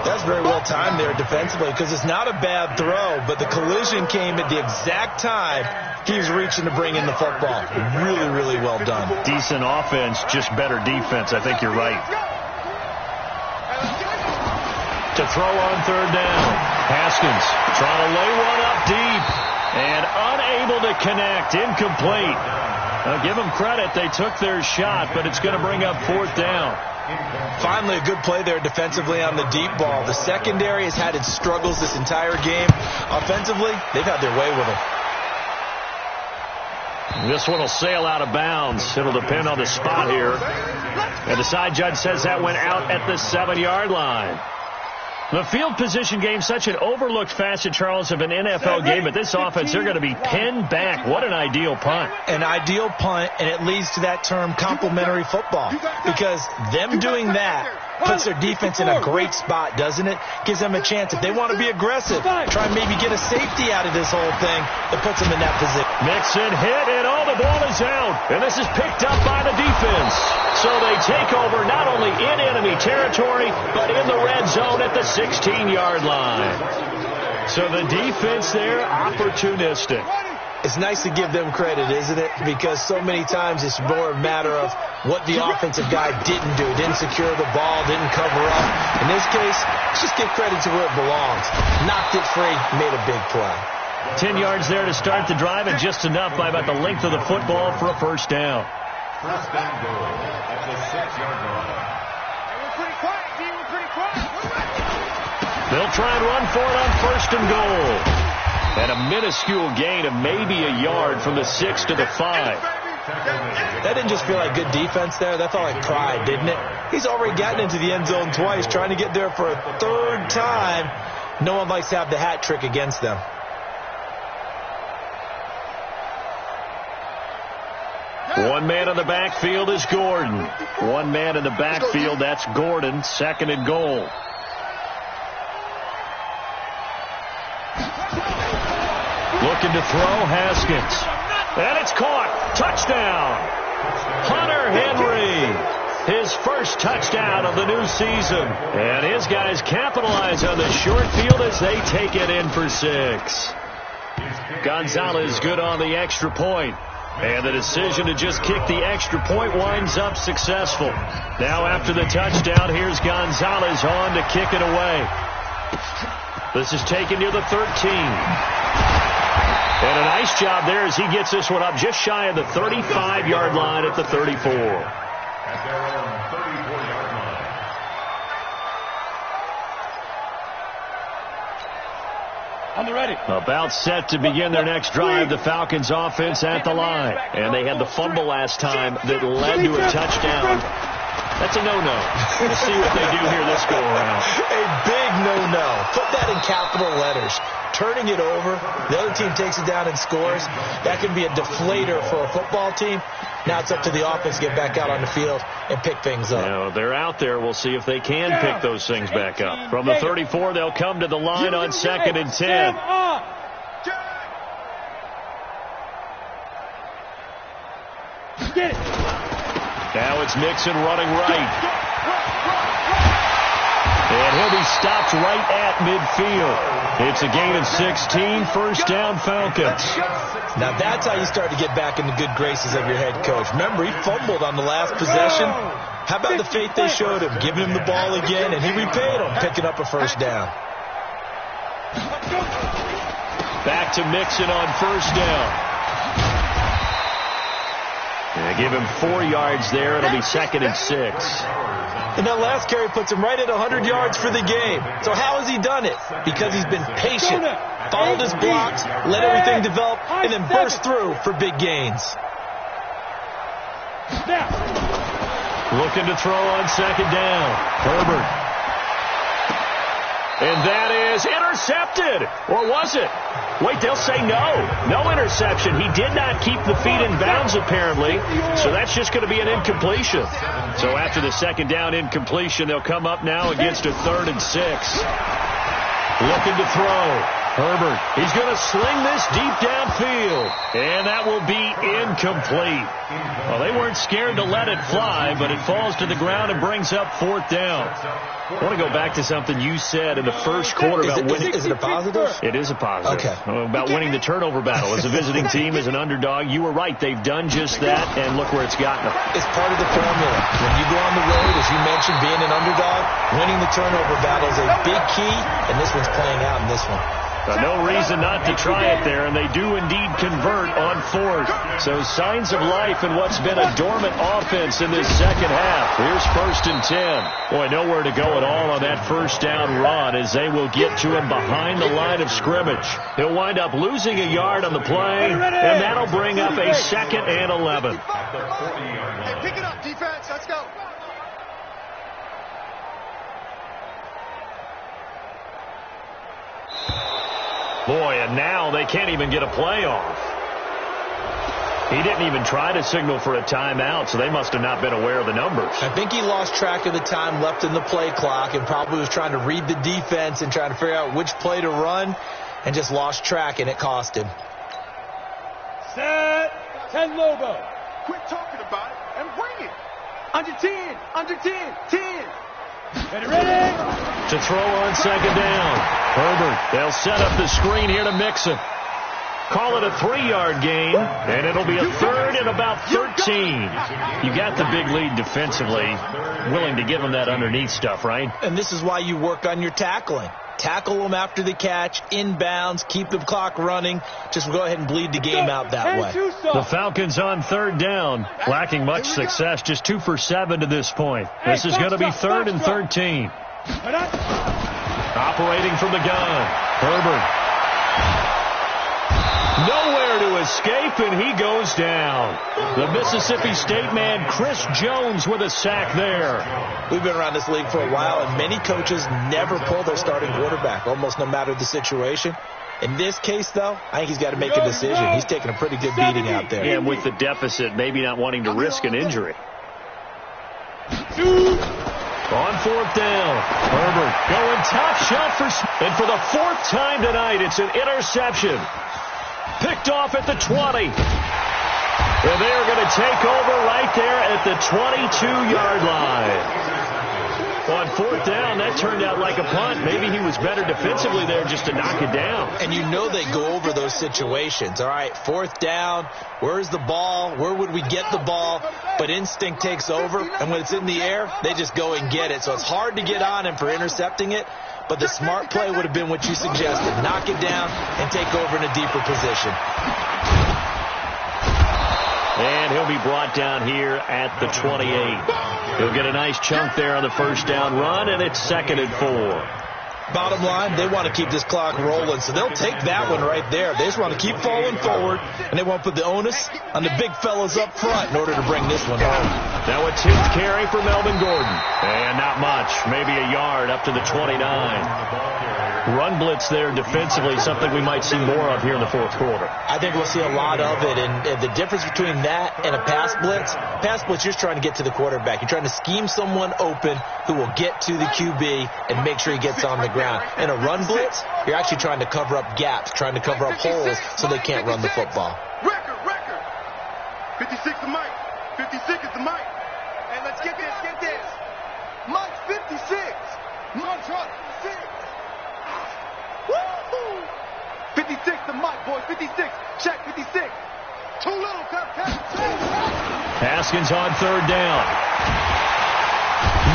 That's very well timed there defensively because it's not a bad throw, but the collision came at the exact time he was reaching to bring in the football. Really, really well done. Decent offense, just better defense. I think you're right. To throw on 3rd down. Haskins trying to lay one up deep. And unable Unable to connect. Incomplete. Now, give them credit. They took their shot, but it's going to bring up fourth down. Finally, a good play there defensively on the deep ball. The secondary has had its struggles this entire game. Offensively, they've had their way with them. This one will sail out of bounds. It'll depend on the spot here. And the side judge says that went out at the 7-yard line. The field position game, such an overlooked facet, Charles, of an NFL game. But this offense, they're going to be pinned back. What an ideal punt. An ideal punt, and it leads to that term complementary football. Because them doing that puts their defense in a great spot, doesn't it? Gives them a chance. If they want to be aggressive, try and maybe get a safety out of this whole thing, it puts them in that position. Mixon hit, and the ball is out. And this is picked up by the defense. So they take over not only in enemy territory, but in the red zone at the 16-yard line. So the defense there, opportunistic. It's nice to give them credit, isn't it? Because so many times it's more a matter of what the offensive guy didn't do. Didn't secure the ball, didn't cover up. In this case, let's just give credit to where it belongs. Knocked it free, made a big play. 10 yards there to start the drive, and just enough by about the length of the football for a first down. First down goal at the 6-yard line. We're pretty quiet, D. We're pretty quiet. They'll try and run for it on first and goal. And a minuscule gain of maybe a yard from the 6 to the 5. That didn't just feel like good defense there. That felt like pride, didn't it? He's already gotten into the end zone twice, trying to get there for a third time. No one likes to have the hat trick against them. One man in the backfield is Gordon. One man in the backfield, that's Gordon. Second and goal. Looking to throw, Haskins. And it's caught. Touchdown. Hunter Henry. His first touchdown of the new season. And his guys capitalize on the short field as they take it in for 6. Gonzalez good on the extra point. And the decision to just kick the extra point winds up successful. Now after the touchdown, here's Gonzalez on to kick it away. This is taken near the 13. And a nice job there as he gets this one up just shy of the 35-yard line at the 34. At their own 34-yard line. On the ready. About set to begin their next drive, the Falcons offense at the line. And they had the fumble last time that led to a touchdown. That's a no-no. We'll see what they do here this go-around. A big no-no. Put that in capital letters. Turning it over, the other team takes it down and scores. That can be a deflator for a football team. Now it's up to the offense to get back out on the field and pick things up. Now, they're out there. We'll see if they can pick those things back up. From the 34, they'll come to the line on 2nd and 10. Get it. Now it's Mixon running right. And he'll be stopped right at midfield. It's a gain of 16, first down Falcons. Now that's how you start to get back in the good graces of your head coach. Remember, he fumbled on the last possession. How about the faith they showed him, giving him the ball again, and he repaid him, picking up a first down. Back to Mixon on first down. They give him 4 yards there. It'll be 2nd and 6. And that last carry puts him right at 100 yards for the game. So how has he done it? Because he's been patient, followed his blocks, let everything develop, and then burst through for big gains. Looking to throw on 2nd down. Herbert. And that is intercepted. Or was it? Wait, they'll say no. No interception. He did not keep the feet in bounds, apparently. So that's just going to be an incompletion. So after the 2nd down incompletion, they'll come up now against a 3rd and 6. Looking to throw. Herbert. He's going to sling this deep downfield. And that will be incomplete. Well, they weren't scared to let it fly, but it falls to the ground and brings up 4th down. I want to go back to something you said in the first quarter about winning. Is it a positive? It is a positive. Okay. About winning the turnover battle. As a visiting team, as an underdog, you were right. They've done just that, and look where it's gotten them. It's part of the formula. When you go on the road, as you mentioned, being an underdog, winning the turnover battle is a big key, and this one's playing out in this one. No reason not to try it there, and they do indeed convert on fourth. So signs of life in what's been a dormant offense in this second half. Here's 1st and 10. Boy, nowhere to go at all on that first down run as they will get to him behind the line of scrimmage. He'll wind up losing a yard on the play, and that'll bring up a 2nd and 11. Hey, pick it up, defense. Let's go. Boy, and now they can't even get a play off. He didn't even try to signal for a timeout, so they must have not been aware of the numbers. I think he lost track of the time left in the play clock and probably was trying to read the defense and trying to figure out which play to run and just lost track, and it cost him. Set. 10 Lobo. Quit talking about it and bring it. Under 10. Under 10. 10. Ready. To throw on 2nd down. Herbert, they'll set up the screen here to Mixon. Call it a 3-yard gain, and it'll be a 3rd and about 13. You got the big lead defensively, willing to give them that underneath stuff, right? And this is why you work on your tackling. Tackle them after the catch, inbounds, keep the clock running. Just go ahead and bleed the game out that way. The Falcons on 3rd down, lacking much success, just 2 for 7 to this point. This is going to be 3rd and 13. Operating from the gun, Herbert. Nowhere to escape, and he goes down. The Mississippi State man, Chris Jones, with a sack there. We've been around this league for a while, and many coaches never pull their starting quarterback, almost no matter the situation. In this case, though, I think he's got to make a decision. He's taking a pretty good beating out there. Yeah, and with the deficit, maybe not wanting to risk an injury. On 4th down, Herbert going top shot and for the 4th time tonight, it's an interception. Picked off at the 20. And they are going to take over right there at the 22-yard line. On 4th down, that turned out like a punt. Maybe he was better defensively there just to knock it down. And you know they go over those situations. All right, 4th down, where's the ball? Where would we get the ball? But instinct takes over, and when it's in the air, they just go and get it. So it's hard to get on him for intercepting it. But the smart play would have been what you suggested. Knock it down and take over in a deeper position. And he'll be brought down here at the 28. He'll get a nice chunk there on the first down run, and it's 2nd and 4. Bottom line, they want to keep this clock rolling, so they'll take that one right there. They just want to keep falling forward, and they want to put the onus on the big fellas up front in order to bring this one home. Now a 10th carry for Melvin Gordon. And not much, maybe a yard up to the 29. Run blitz there defensively, something we might see more of here in the 4th quarter. I think we'll see a lot of it, and the difference between that and a pass blitz, you're just trying to get to the quarterback. You're trying to scheme someone open who will get to the QB and make sure he gets on the ground. In a run blitz, you're actually trying to cover up gaps, trying to cover up holes so they can't run the football. Record. 56 to Mike. 56 is the Mike. And let's get this. Mike's 56. Mike's 56. Woo! 56 to Mike, boys. 56. Check 56. Too little, cut. Haskins on 3rd down.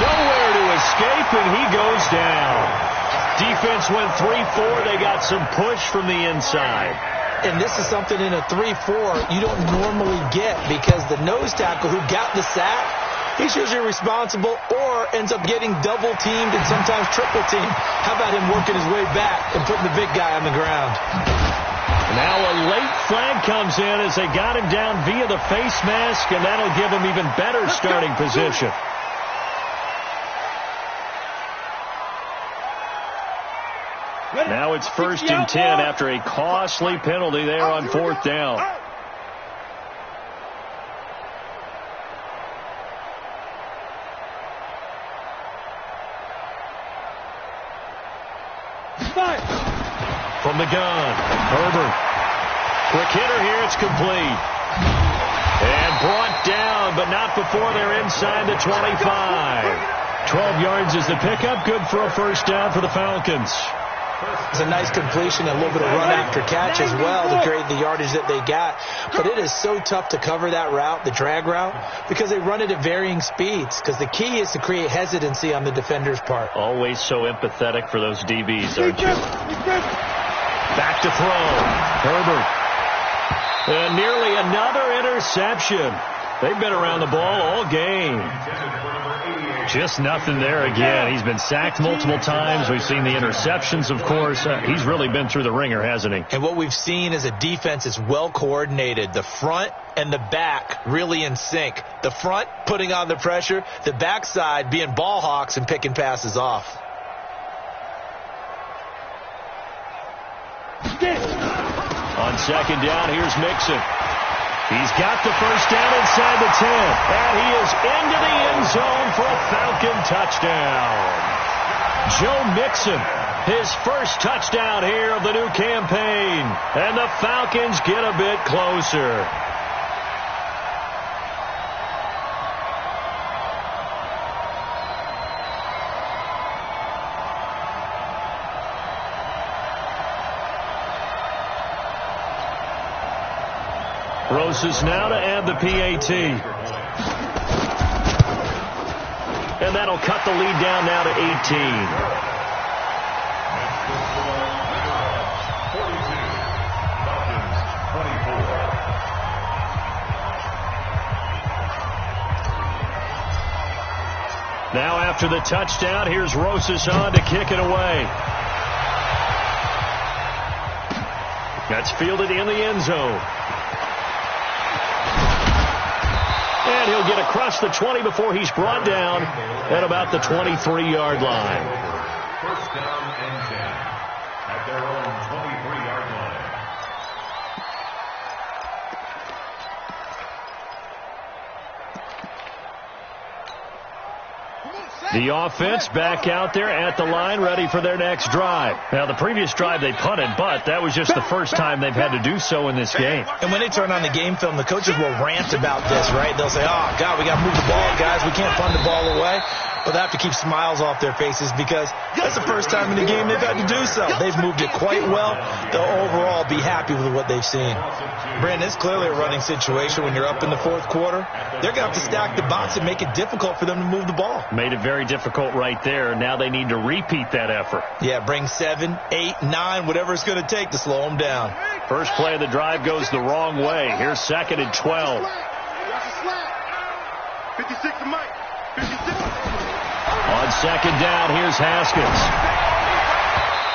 Nowhere to escape, and he goes down. Defense went 3-4. They got some push from the inside. And this is something in a 3-4 you don't normally get because the nose tackle who got the sack, he's usually responsible or ends up getting double teamed and sometimes triple teamed. How about him working his way back and putting the big guy on the ground? Now a late flag comes in as they got him down via the face mask, and that'll give him even better starting position. Now it's 1st and 10 after a costly penalty there on 4th down. From the gun, Herbert. Quick hitter here, it's complete. And brought down, but not before they're inside the 25. 12 yards is the pickup, good for a 1st down for the Falcons. It's a nice completion, a little bit of run after catch as well to create the yardage that they got. But it is so tough to cover that route, the drag route, because they run it at varying speeds. Because the key is to create hesitancy on the defender's part. Always so empathetic for those DBs, aren't you? Back to throw. Herbert. And nearly another interception. They've been around the ball all game. Just nothing there again. He's been sacked multiple times. We've seen the interceptions, of course. He's really been through the ringer, hasn't he? And what we've seen is a defense that's well coordinated. The front and the back really in sync. The front putting on the pressure. The backside being ball hawks and picking passes off. On second down, here's Mixon. He's got the first down inside the 10. And he is into the end zone for a Falcon touchdown. Joe Mixon, his first touchdown here of the new campaign. And the Falcons get a bit closer. Roses now to add the PAT. And that'll cut the lead down now to 18. 42. Falcons 24. Now after the touchdown, here's Roses on to kick it away. That's fielded in the end zone. And he'll get across the 20 before he's brought down at about the 23-yard line. First down and 10 at their own 23-yard line. The offense back out there at the line, ready for their next drive. Now, the previous drive they punted, but that was just the first time they've had to do so in this game. And when they turn on the game film, the coaches will rant about this, right? They'll say, oh, God, we got to move the ball, guys. We can't punt the ball away. But they have to keep smiles off their faces because that's the first time in the game they've had to do so. They've moved it quite well. They'll overall be happy with what they've seen. Brandon, it's clearly a running situation when you're up in the fourth quarter. They're going to have to stack the box and make it difficult for them to move the ball. Made it very difficult right there. Now they need to repeat that effort. Yeah, bring 7, 8, 9, whatever it's going to take to slow them down. First play of the drive goes the wrong way. Here's second and 12. 56 to Mike. 56. On second down, here's Haskins.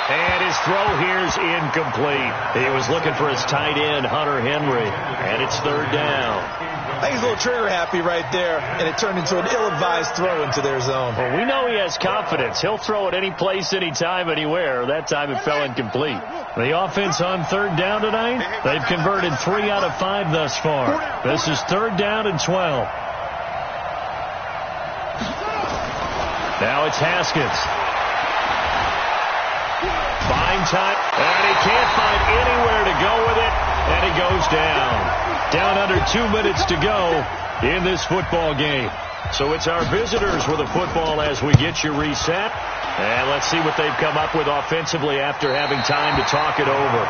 And his throw here's incomplete. He was looking for his tight end, Hunter Henry. And it's third down. I think he's a little trigger happy right there, and it turned into an ill-advised throw into their zone. Well, we know he has confidence. He'll throw it any place, anytime, anywhere. That time it fell incomplete. The offense on third down tonight, they've converted 3 out of 5 thus far. This is third down and 12. Now it's Haskins. Fine time, and he can't find anywhere to go with it, and he goes down. Down under 2 minutes to go in this football game. So it's our visitors with the football as we get you reset. And let's see what they've come up with offensively after having time to talk it over.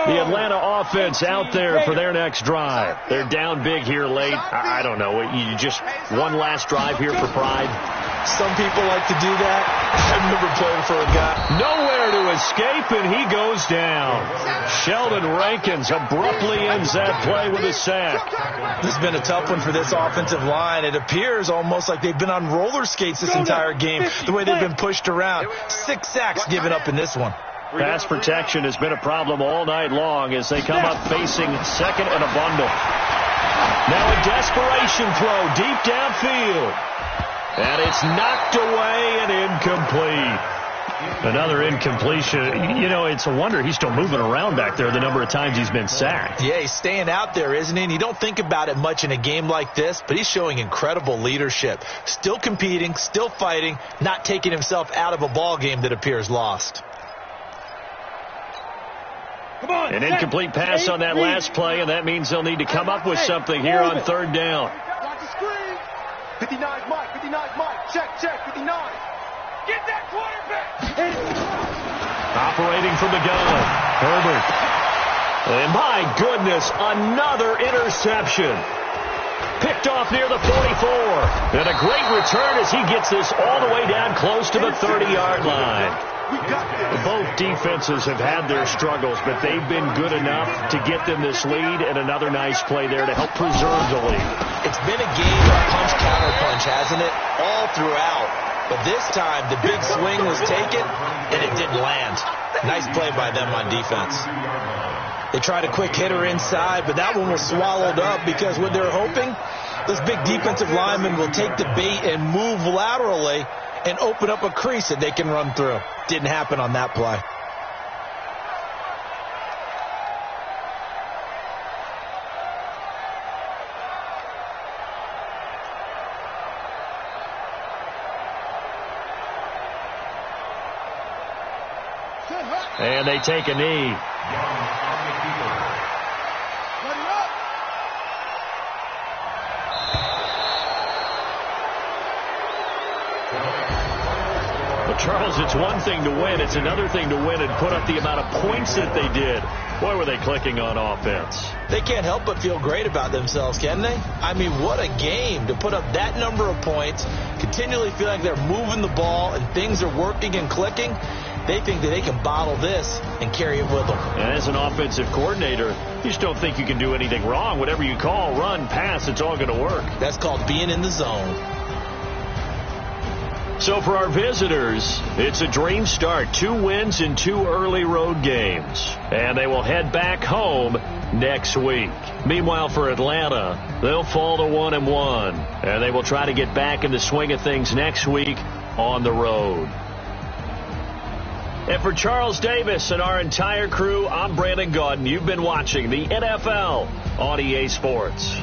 The Atlanta offense out there for their next drive. They're down big here late. I don't know. You just one last drive here for pride. Some people like to do that. I remember playing for a guy. Nowhere to escape, and he goes down. Sheldon Rankins abruptly ends that play with a sack. This has been a tough one for this offensive line. It appears almost like they've been on roller skates this entire game, the way they've been pushed around. 6 sacks given up in this one. Pass protection has been a problem all night long as they come up facing second and a bundle. Now a desperation throw deep downfield. And it's knocked away and incomplete. Another incompletion. You know, it's a wonder he's still moving around back there the number of times he's been sacked. Yeah, he's staying out there, isn't he? And you don't think about it much in a game like this, but he's showing incredible leadership. Still competing, still fighting, not taking himself out of a ball game that appears lost. An incomplete pass on that last play, and that means they'll need to come up with something here on third down. 59's Mike. 59's Mike. Check. 59. Get that quarterback. Operating from the gun, Herbert. And my goodness, another interception. Picked off near the 44. And a great return as he gets this all the way down close to the 30-yard line. Both defenses have had their struggles, but they've been good enough to get them this lead, and another nice play there to help preserve the lead. It's been a game of punch-counter-punch, hasn't it? All throughout. But this time, the big swing was taken, and it didn't land. Nice play by them on defense. They tried a quick hitter inside, but that one was swallowed up because what they're hoping, those big defensive linemen will take the bait and move laterally and open up a crease that they can run through. Didn't happen on that play. And they take a knee. Well, Charles, it's one thing to win. It's another thing to win and put up the amount of points that they did. Boy, were they clicking on offense. They can't help but feel great about themselves, can they? I mean, what a game to put up that number of points, continually feel like they're moving the ball and things are working and clicking. They think that they can bottle this and carry it with them. And as an offensive coordinator, you just don't think you can do anything wrong. Whatever you call, run, pass, it's all going to work. That's called being in the zone. So for our visitors, it's a dream start. 2 wins in 2 early road games. And they will head back home next week. Meanwhile, for Atlanta, they'll fall to 1-1. And they will try to get back in the swing of things next week on the road. And for Charles Davis and our entire crew, I'm Brandon Gaudin. You've been watching the NFL on EA Sports.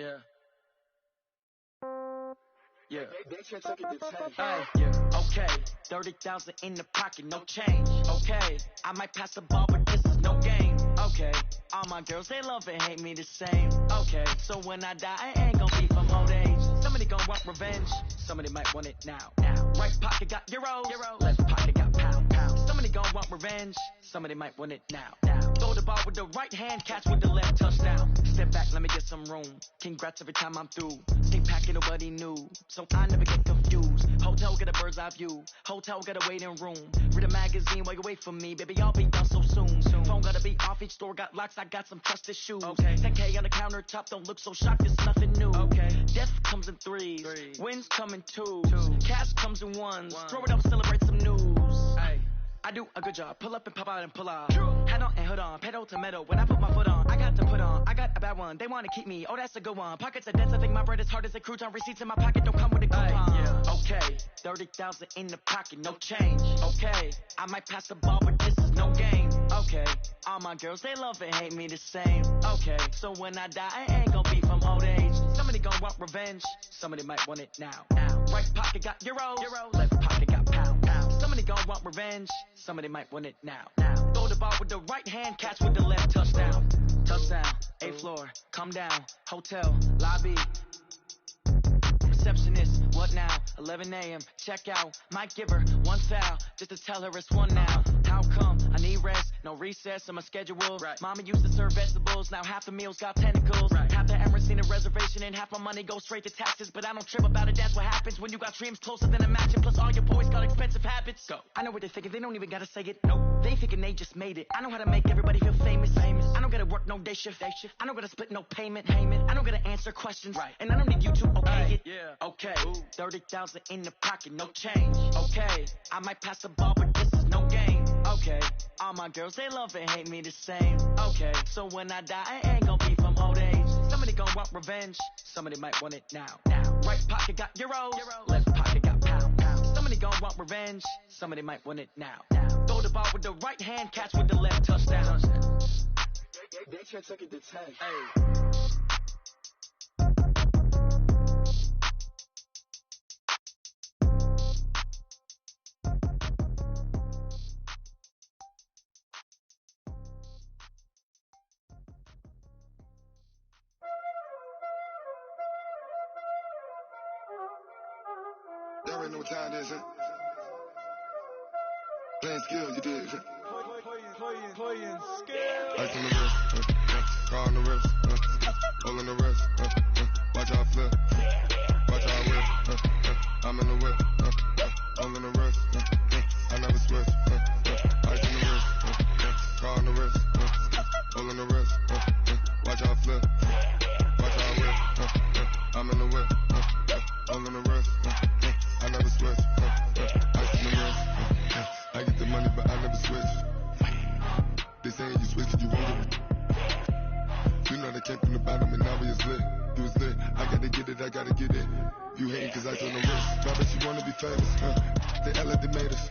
Yeah. Yeah. Yeah. Okay. 30,000 in the pocket, no change. Okay. I might pass the ball, but this is no game. Okay. All my girls, they love and hate me the same. Okay. So when I die, I ain't gonna be from old age. Somebody gonna want revenge. Somebody might want it now. Right pocket got euro. Left pocket got pound. Somebody gonna want revenge. Somebody might want it now. Throw the ball with the right hand, catch with the left, touchdown. Step back, let me get some room. Congrats every time I'm through. Ain't packing nobody new, so I never get confused. Hotel get a bird's eye view. Hotel get a waiting room. Read a magazine while you wait for me, baby. I'll be done so soon. Phone gotta be off, each store got locks. I got some trusted shoes. Okay. 10K on the countertop, don't look so shocked. It's nothing new. Okay. Death comes in threes. Wins come in twos. Cash comes in ones. Throw it up, celebrate some news. Ay. I do a good job. Pull up and pop out and pull off. Head on and hood on. Pedal to metal. When I put my foot on, I got to put on. I got a bad one. They want to keep me. Oh, that's a good one. Pockets are dense. I think my bread is hard as a crouton. Receipts in my pocket don't come with a coupon. Yeah. Okay. 30,000 in the pocket. No change. Okay. I might pass the ball, but this is no game. Okay. All my girls, they love and hate me the same. Okay. So when I die, I ain't gonna be from old age. Somebody gonna want revenge. Somebody might want it now. Right pocket got euro. Left pocket got pound. Somebody gonna want revenge. Somebody might want it now. Throw the ball with the right hand, catch with the left, touchdown. Touchdown, 8th floor, come down, hotel, lobby. Receptionist, what now? 11 a.m., check out. Might give her one foul, just to tell her it's one now. How come? I need rest, no recess in my schedule. Right. Mama used to serve vegetables, now half the meals got tentacles. Right. Half the Emirates need a reservation and half my money goes straight to taxes. But I don't trip about it, that's what happens when you got dreams closer than a match. And plus all your boys got expensive habits. Go. I know what they're thinking, they don't even gotta say it. Nope. They thinking they just made it. I know how to make everybody feel famous. I don't gotta work no day shift. I don't gotta split no payment. I don't gotta answer questions. Right. And I don't need you to okay it. Yeah. Okay. 30,000 in the pocket, no change. Okay. I might pass the ball, but this is no game. Okay. All my girls, they love and hate me the same. Okay. So when I die, I ain't gonna be from old age. Somebody gonna want revenge. Somebody might want it now. Right pocket got euros. Left pocket got pound. Somebody gonna want revenge. Somebody might want it now. Throw the ball with the right hand, catch with the left, touchdown. They just took it to 10. Hey. There ain't no time, is it? Playing skill, you did. Playing skill. Ice on the wrist, car on the wrist, hole in the wrist, watch out flip, watch out whip, I'm in the whip, hole in the wrist, I never switch, ice on the wrist, car on the wrist, hole in the wrist, watch out flip, watch out whip, I'm in the whip, hole in the wrist, I never switch, ice on the wrist, I get the money but I never switch. They saying you switch, you won't get it. You know they came from the bottom and now we is lit. You was lit, I gotta get it, I gotta get it. You hating cause I told them wrist. Now that you wanna be famous, they hella they made us,